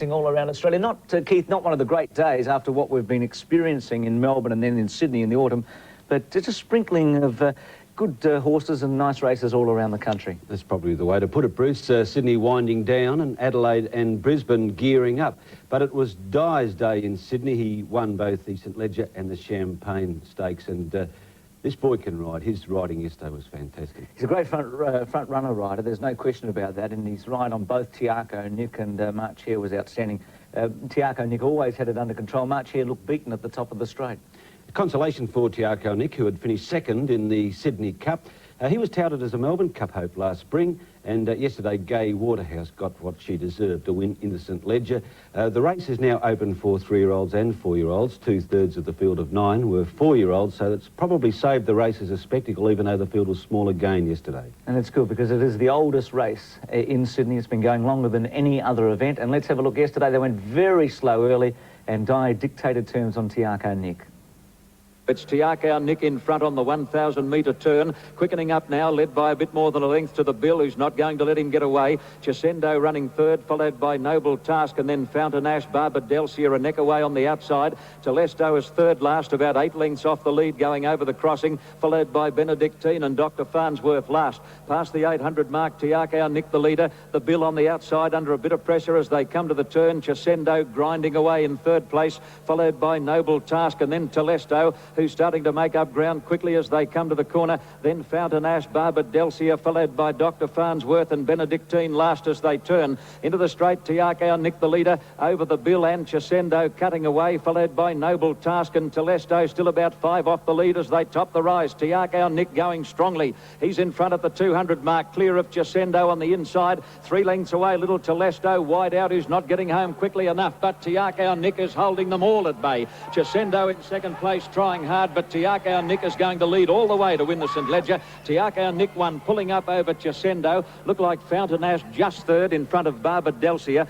All around Australia. Not, Keith, not one of the great days after what we've been experiencing in Melbourne and then in Sydney in the autumn, but just a sprinkling of good horses and nice races all around the country. That's probably the way to put it, Bruce. Sydney winding down and Adelaide and Brisbane gearing up. But it was Dye's day in Sydney. He won both the St Ledger and the Champagne Stakes, and this boy can ride. His riding yesterday was fantastic. He's a great front runner rider, there's no question about that, and his ride on both Tiaco Nick and March Hare was outstanding. Tiaco Nick always had it under control. March Hare looked beaten at the top of the straight. Consolation for Tiaco Nick, who had finished second in the Sydney Cup. He was touted as a Melbourne Cup hope last spring, and yesterday Gay Waterhouse got what she deserved, a win in the St Ledger. The race is now open for 3-year-olds and 4-year-olds. 2/3 of the field of 9 were 4-year-olds, so that's probably saved the race as a spectacle, even though the field was small again yesterday. And it's good because it is the oldest race in Sydney. It's been going longer than any other event. And let's have a look. Yesterday they went very slow early, and Dye dictated terms on Tiaco Nick. It's Tiaco Nick in front on the 1,000-metre turn, quickening up now, led by a bit more than a length to the Bill, who's not going to let him get away. Chesendo running third, followed by Noble Task, and then Fountain Ash, Barbara Delcia, a neck away on the outside. Telesto is third last, about 8 lengths off the lead, going over the crossing, followed by Benedictine and Dr. Farnsworth last. Past the 800 mark, Tiaco Nick the leader, the Bill on the outside under a bit of pressure as they come to the turn. Chesendo grinding away in third place, followed by Noble Task, and then Telesto, who's starting to make up ground quickly as they come to the corner. Then Fountain Ash, Barbara Delcia, followed by Dr. Farnsworth and Benedictine last as they turn into the straight. Tiaco Nick the leader, over the Bill and Chesendo cutting away, followed by Noble Task and Telesto still about 5 off the lead as they top the rise. Tiaco Nick going strongly. He's in front at the 200 mark, clear of Chesendo on the inside. 3 lengths away, little Telesto wide out, who's not getting home quickly enough, but Tiaco Nick is holding them all at bay. Chesendo in second place, trying hard, but Tiaco Nick is going to lead all the way to win the St Ledger. Tiaco Nick won, pulling up over Chesendo. Looked like Fountain Ash just third in front of Barbara Delcia.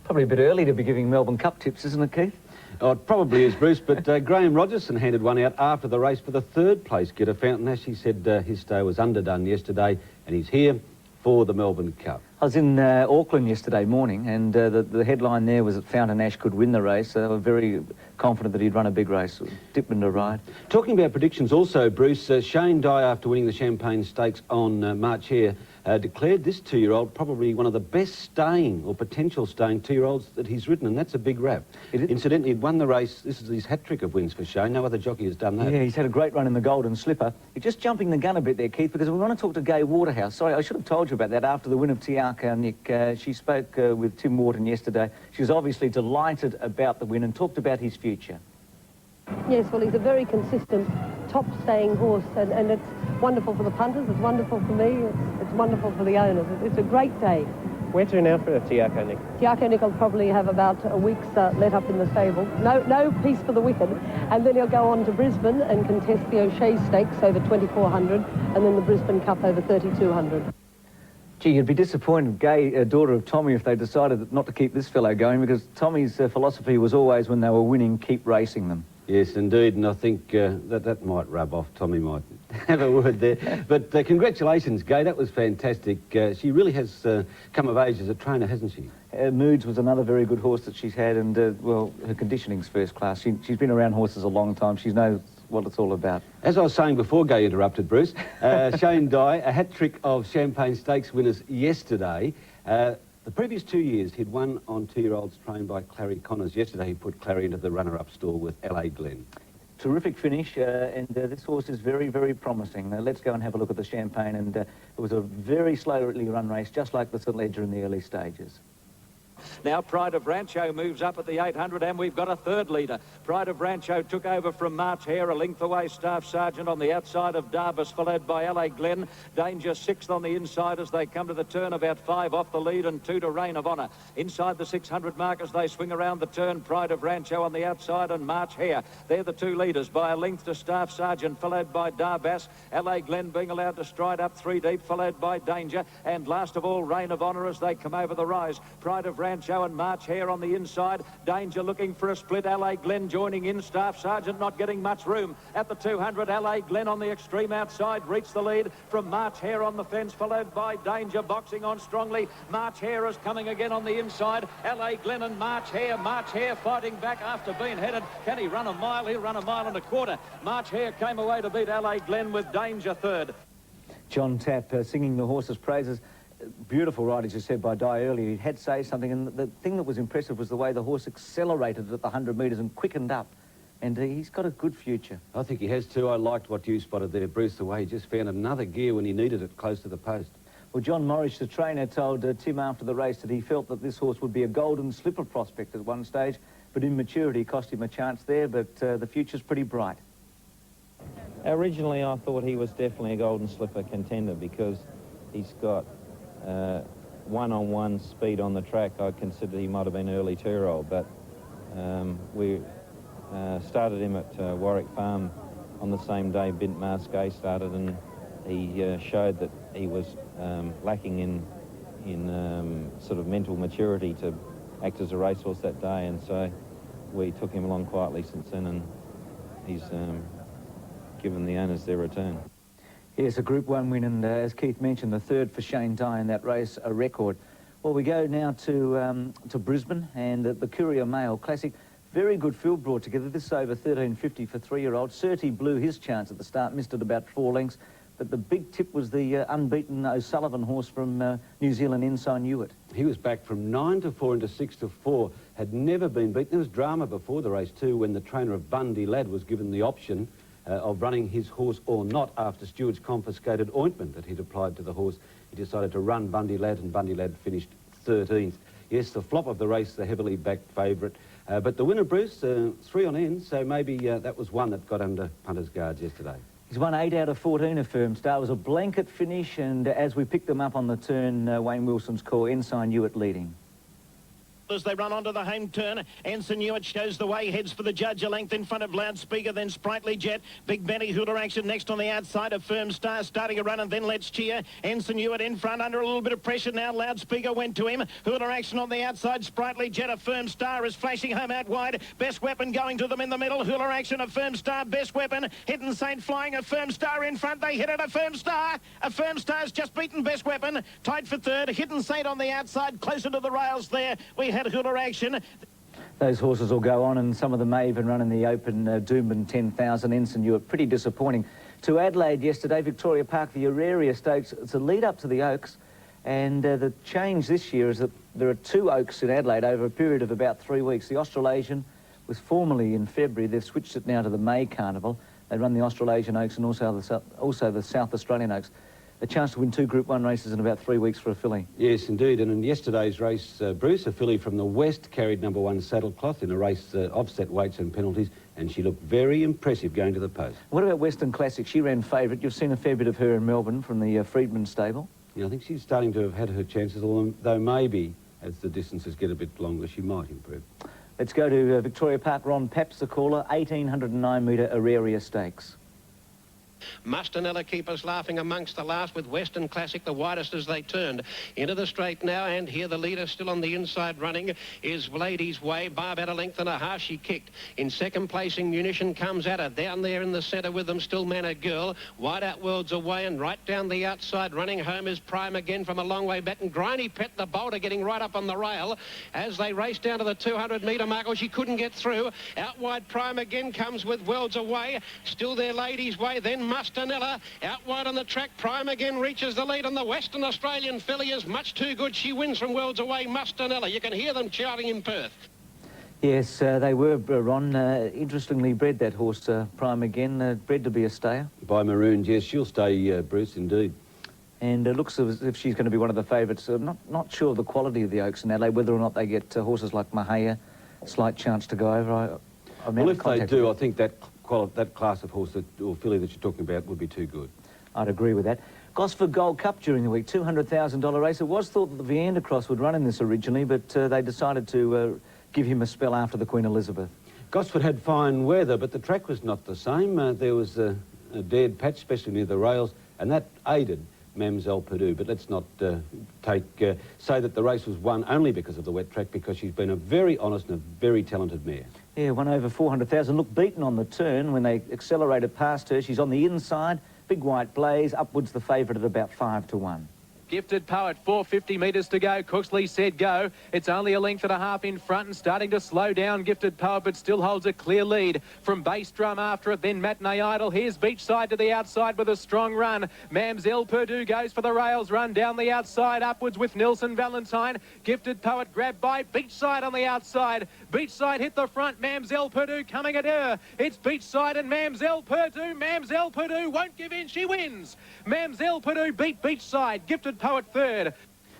Probably a bit early to be giving Melbourne Cup tips, isn't it, Keith? Oh, it probably is, Bruce, but Graham Rogerson handed one out after the race for the 3rd place getter. Fountain Ash, he said his stay was underdone yesterday, and he's here for the Melbourne Cup. I was in Auckland yesterday morning, and the headline there was that Fountain Ash could win the race. So they were very confident that he'd run a big race. Dip into ride. Talking about predictions also, Bruce, Shane Dye, after winning the Champagne Stakes on March Hare, declared this 2-year-old probably one of the best staying or potential staying 2-year-olds that he's ridden, and that's a big rap. Incidentally, he'd won the race. This is his hat-trick of wins for Shane. No other jockey has done that. Yeah, he's had a great run in the Golden Slipper. You're just jumping the gun a bit there, Keith, because we want to talk to Gay Waterhouse. Sorry, I should have told you about that after the win of Tiaco Nick. She spoke with Tim Wharton yesterday. She was obviously delighted about the win and talked about his future. Yes, well, he's a very consistent, top-staying horse, and it's wonderful for the punters, it's wonderful for me, it's wonderful for the owners. It's a great day. Where to now for Tiaco Nick? Tiaco Nick will probably have about a week's let up in the stable. No peace for the wicked. And then he'll go on to Brisbane and contest the O'Shea Stakes over 2,400 and then the Brisbane Cup over 3,200. Gee, you'd be disappointed, Gay, daughter of Tommy, if they decided not to keep this fellow going, because Tommy's philosophy was always, when they were winning, keep racing them. Yes, indeed, and I think that might rub off. Tommy might have a word there. But congratulations, Gay, that was fantastic. She really has come of age as a trainer, hasn't she? Moods was another very good horse that she's had, and, well, her conditioning's first class. She's been around horses a long time. She knows what it's all about. As I was saying before Gay interrupted, Bruce, Shane Dye, a hat-trick of Champagne Stakes winners yesterday. The previous 2 years, he'd won on 2-year-olds trained by Clary Connors. Yesterday, he put Clary into the runner-up stall with LA Glen. Terrific finish, and this horse is very, very promising. Let's go and have a look at the Champagne, and it was a very slowly run race, just like the St Ledger in the early stages. Now Pride of Rancho moves up at the 800, and we've got a 3rd leader. Pride of Rancho took over from March Hare, a length away. Staff Sergeant on the outside of Darvis, followed by LA Glen. Danger 6th on the inside as they come to the turn, about 5 off the lead and 2 to Reign of Honour. Inside the 600 mark as they swing around the turn, Pride of Rancho on the outside and March Hare. They're the 2 leaders by a length to Staff Sergeant, followed by Darvis. LA Glen being allowed to stride up 3 deep, followed by Danger. And last of all, Reign of Honour as they come over the rise. Pride of Rancho Rancho and March Hare on the inside. Danger looking for a split. LA Glen joining in. Staff Sergeant not getting much room at the 200. LA Glen on the extreme outside reached the lead from March Hare on the fence, followed by Danger boxing on strongly. March Hare is coming again on the inside. LA Glen and March Hare. March Hare fighting back after being headed. Can he run a mile? He'll run a mile and a quarter. March Hare came away to beat LA Glen with Danger third. John Tapp singing the horse's praises. Beautiful ride, as you said, by Di earlier. He had to say something, and the thing that was impressive was the way the horse accelerated at the 100 metres and quickened up. And he's got a good future. I think he has too. I liked what you spotted there, Bruce, the way he just found another gear when he needed it close to the post. Well, John Morris, the trainer, told Tim after the race that he felt that this horse would be a golden slipper prospect at one stage, but immaturity cost him a chance there, but the future's pretty bright. Originally, I thought he was definitely a golden slipper contender because he's got one-on-one speed on the track. I consider he might have been early two-year-old, but we started him at Warwick Farm on the same day Bint Masquet started, and he showed that he was lacking in sort of mental maturity to act as a racehorse that day, and so we took him along quietly since then, and he's given the owners their return. Yes, a Group 1 win, and as Keith mentioned, the third for Shane Dye in that race, a record. Well, we go now to Brisbane and the Courier Mail Classic. Very good field brought together. This is over 13.50 for 3-year-olds. Surtees blew his chance at the start, missed it about 4 lengths, but the big tip was the unbeaten O'Sullivan horse from New Zealand, Ensign Hewitt. He was back from 9 to 4 into 6 to 4, had never been beaten. There was drama before the race too when the trainer of Bundy Lad was given the option of running his horse or not after Stewart's confiscated ointment that he'd applied to the horse. He decided to run Bundy Lad, and Bundy Lad finished 13th. Yes, the flop of the race, the heavily backed favourite. But the winner, Bruce, 3 on end, so maybe that was one that got under punters' guards yesterday. He's won 8 out of 14 of Firm Star. It was a blanket finish, and as we picked them up on the turn, Wayne Wilson's call, Ensign Hewitt leading. As they run onto the home turn, Ensign Hewitt shows the way, heads for the judge, a length in front of Loudspeaker, then Sprightly Jet, Big Benny, Hooter Action next on the outside of Firm Star, starting a run, and then Let's Cheer. Ensign Hewitt in front, under a little bit of pressure now. Loudspeaker went to him. Hooter Action on the outside, Sprightly Jet of Firm Star is flashing home out wide. Best Weapon going to them in the middle. Hooter Action of Firm Star, Best Weapon. Hidden Saint flying a Firm Star in front. They hit it, a Firm Star. A Firm Star's just beaten Best Weapon. Tied for third. Hidden Saint on the outside, closer to the rails there. We had Hooter Action. Those horses will go on, and some of them may even run in the Open Doomben 10,000. Ensign Hewitt, pretty disappointing. To Adelaide yesterday, Victoria Park, the Auraria Stakes. It's a lead up to the Oaks, and the change this year is that there are 2 Oaks in Adelaide over a period of about 3 weeks. The Australasian was formerly in February. They've switched it now to the May Carnival. They run the Australasian Oaks and also the South Australian Oaks. A chance to win 2 Group 1 races in about 3 weeks for a filly. Yes, indeed. And in yesterday's race, Bruce, a filly from the West, carried number 1 Saddlecloth in a race offset weights and penalties, and she looked very impressive going to the post. What about Western Classic? She ran favourite. You've seen a fair bit of her in Melbourne from the Freedman stable. Yeah, I think she's starting to have had her chances, although maybe as the distances get a bit longer, she might improve. Let's go to Victoria Park. Ron Papp's the caller. 1,809-metre Auraria Stakes. Mustanella keepers laughing amongst the last with Western Classic the widest as they turned into the straight now, and here the leader still on the inside running is Lady's Way by about a length and a half. She kicked in second placing. Munition comes at her down there in the centre with them still Manor Girl, wide out Worlds Away, and right down the outside running home is Prime again from a long way back, and Griney Pet the bolter getting right up on the rail as they race down to the 200-metre mark. Oh, she couldn't get through. Out wide Prime again comes with Worlds Away, still there Lady's Way, then Mustanella out wide on the track. Prime again reaches the lead, and the Western Australian filly is much too good. She wins from Worlds Away. Mustanella, you can hear them shouting in Perth. Yes, they were, Ron. Interestingly bred, that horse, Prime again, bred to be a stayer. By Maroons, yes, she'll stay, Bruce, indeed. And it looks as if she's going to be one of the favourites. Not sure of the quality of the Oaks in Adelaide, whether or not they get horses like Mahia, slight chance to go over. Well, if they do, I think that class of horse or filly that you're talking about would be too good. I'd agree with that. Gosford Gold Cup during the week, $200,000 race. It was thought that the Viander Cross would run in this originally, but they decided to give him a spell after the Queen Elizabeth. Gosford had fine weather, but the track was not the same. There was a dead patch, especially near the rails, and that aided Mamselle Purdue. But let's not say that the race was won only because of the wet track, because she's been a very honest and a very talented mare. Yeah, won over 400,000. Looked beaten on the turn when they accelerated past her. She's on the inside. Big White Blaze, upwards the favourite at about 5 to 1. Gifted Poet, 450 metres to go. Cooksley said go. It's only a length and a half in front and starting to slow down. Gifted Poet, but still holds a clear lead. From Bass Drum after it, then Matinee Idol. Here's Beachside to the outside with a strong run. Mamselle Purdue goes for the rails. Run down the outside upwards with Nelson Valentine. Gifted Poet grabbed by Beachside on the outside. Beachside hit the front. Mamselle Purdue coming at her. It's Beachside and Mamselle Purdue. Mamselle Purdue won't give in. She wins. Mamselle Purdue beat Beachside. Gifted Poet third.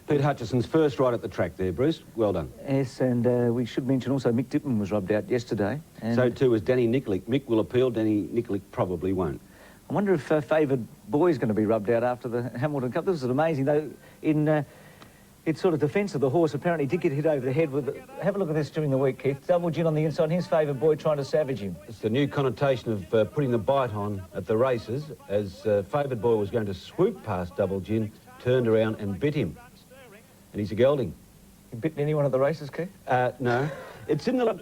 Pete Hutchison's first ride at the track there, Bruce. Well done. Yes, and we should mention also Mick Dittman was rubbed out yesterday. And so too was Danny Nickolick. Mick will appeal, Danny Nickolick probably won't. I wonder if Favoured Boy's going to be rubbed out after the Hamilton Cup. This is amazing, though. In its sort of defence of the horse, apparently did get hit over the head with... Have a look at this during the week, Keith. Double gin on the inside. Here's Favoured Boy trying to savage him. It's the new connotation of putting the bite on at the races, as Favoured Boy was going to swoop past Double Gin, turned around and bit him. And he's a gelding. You bitten anyone at the races, Keith? No. It's in the...